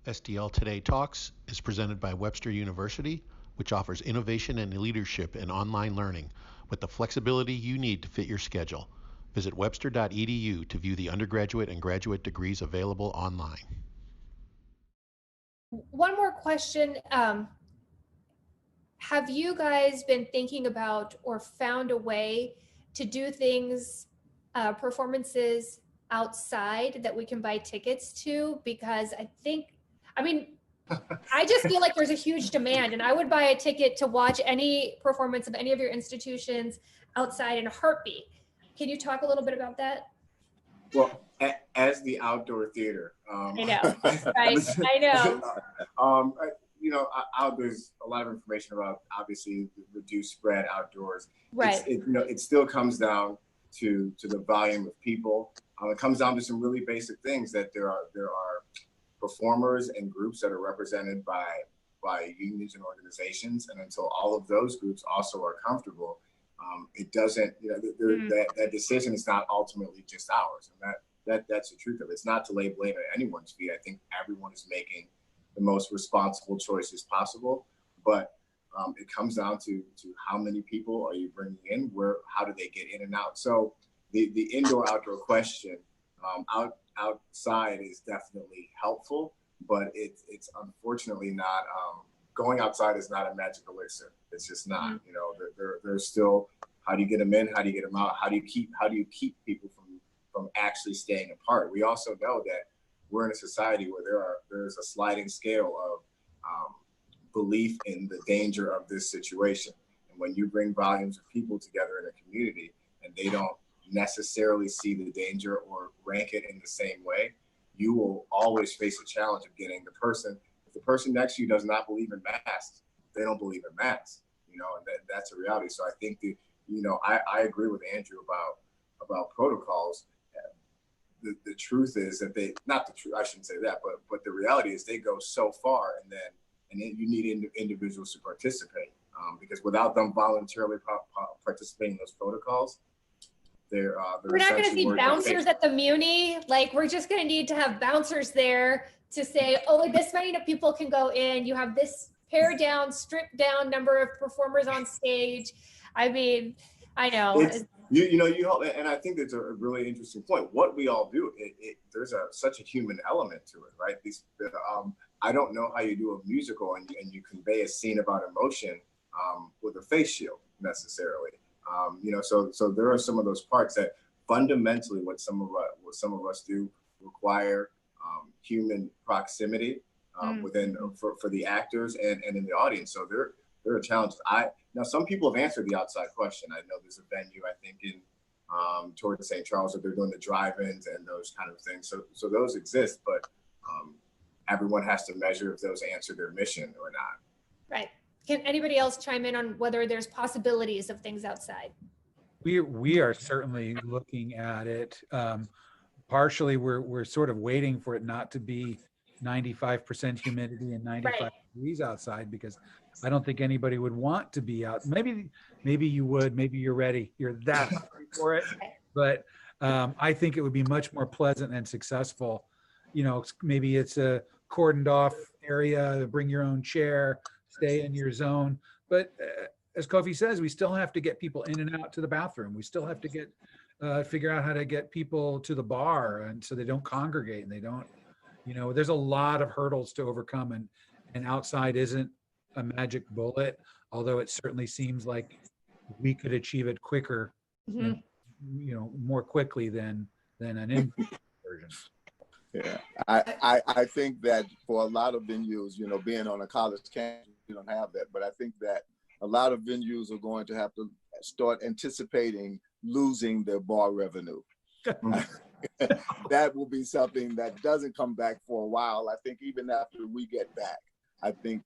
STL Today Talks is presented by Webster University, which offers innovation and leadership in online learning with the flexibility you need to fit your schedule. Visit webster.edu to view the undergraduate and graduate degrees available online. One more question. Have you guys been thinking about or found a way to do things, performances outside that we can buy tickets to? Because I just feel like there's a huge demand, and I would buy a ticket to watch any performance of any of your institutions outside in a heartbeat. Can you talk a little bit about that? Well, as the outdoor theater, I know, right? I know. There's a lot of information about obviously the reduced spread outdoors. Right. It still comes down to the volume of people. It comes down to some really basic things that there are performers and groups that are represented by unions and organizations, and until all of those groups also are comfortable, it doesn't. That decision is not ultimately just ours, and that's the truth of it. It's not to lay blame at anyone's feet. I think everyone is making the most responsible choices possible, but it comes down to how many people are you bringing in, how do they get in and out. So the indoor-outdoor question, outside is definitely helpful, but it's unfortunately not. Going outside is not a magic elixir. It's just not. Mm-hmm. There's still, how do you get them in? How do you get them out? How do you keep people from actually staying apart? We also know that we're in a society where there's a sliding scale of belief in the danger of this situation. And when you bring volumes of people together in a community and they don't necessarily see the danger or rank it in the same way, you will always face a challenge of getting if the person next to you does not believe in masks, they don't believe in masks, and that's a reality. So I think I agree with Andrew about protocols. The truth is that I shouldn't say that, but the reality is they go so far, and then you need individuals to participate, because without them voluntarily participating in those protocols, we're not going to see bouncers at the Muni. Like, we're just going to need to have bouncers there to say, oh, this many people can go in. You have this pared down, stripped down number of performers on stage. I mean, I know. And I think that's a really interesting point. What we all do, there's such a human element to it, right? I don't know how you do a musical and you convey a scene about emotion with a face shield necessarily. So there are some of those parts that fundamentally what some of us do require human proximity for the actors and in the audience. So there are challenges. Now some people have answered the outside question. I know there's a venue, I think, in towards St. Charles, that they're doing the drive-ins and those kind of things. So those exist, but everyone has to measure if those answer their mission or not. Right. Can anybody else chime in on whether there's possibilities of things outside? We are certainly looking at it. Partially, we're sort of waiting for it not to be 95% humidity and 95 degrees outside, because I don't think anybody would want to be out. Maybe you would. Maybe you're ready. You're that hungry for it. But I think it would be much more pleasant and successful. Maybe it's a cordoned off area. Bring your own chair. Stay in your zone. But as Kofi says, we still have to get people in and out to the bathroom. We still have to figure out how to get people to the bar, and so they don't congregate and they don't, there's a lot of hurdles to overcome, and outside isn't a magic bullet, although it certainly seems like we could achieve it quicker, mm-hmm. and, more quickly than an in-person version. Yeah, I think that for a lot of venues, being on a college campus, you don't have that. But I think that a lot of venues are going to have to start anticipating losing their bar revenue. That will be something that doesn't come back for a while. I think even after we get back, I think,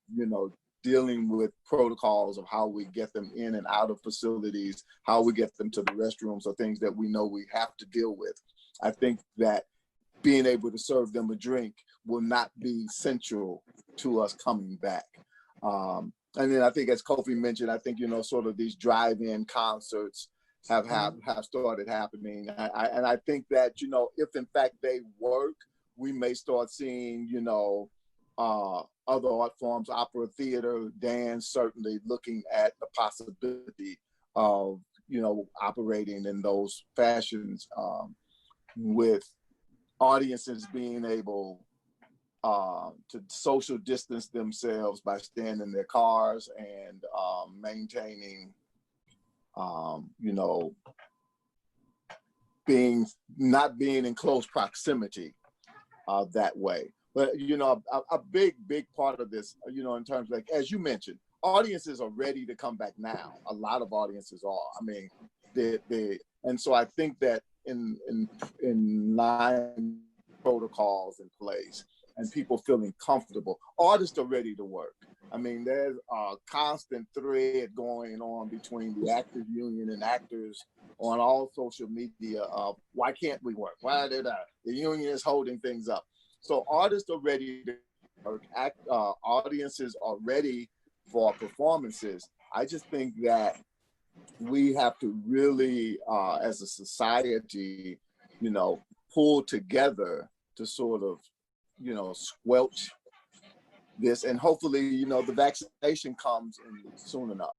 dealing with protocols of how we get them in and out of facilities, how we get them to the restrooms are things that we know we have to deal with. I think that being able to serve them a drink will not be central to us coming back. And then I think, as Kofi mentioned, I think, sort of these drive-in concerts have started happening. And I think that, if in fact they work, we may start seeing, other art forms, opera, theater, dance, certainly looking at the possibility of, operating in those fashions, with audiences being able to social distance themselves by staying in their cars and maintaining, not being in close proximity that way. But, a big part of this, in terms of, like, as you mentioned, audiences are ready to come back now. A lot of audiences are. I mean, and so I think that in line protocols in place and people feeling comfortable, artists are ready to work. I mean, there's a constant thread going on between the actors union and actors on all social media of, why can't we work? Why did the union is holding things up? So artists are ready to work. Audiences are ready for performances. I just think that we have to really, as a society, pull together to sort of, squelch this, and hopefully, the vaccination comes in soon enough.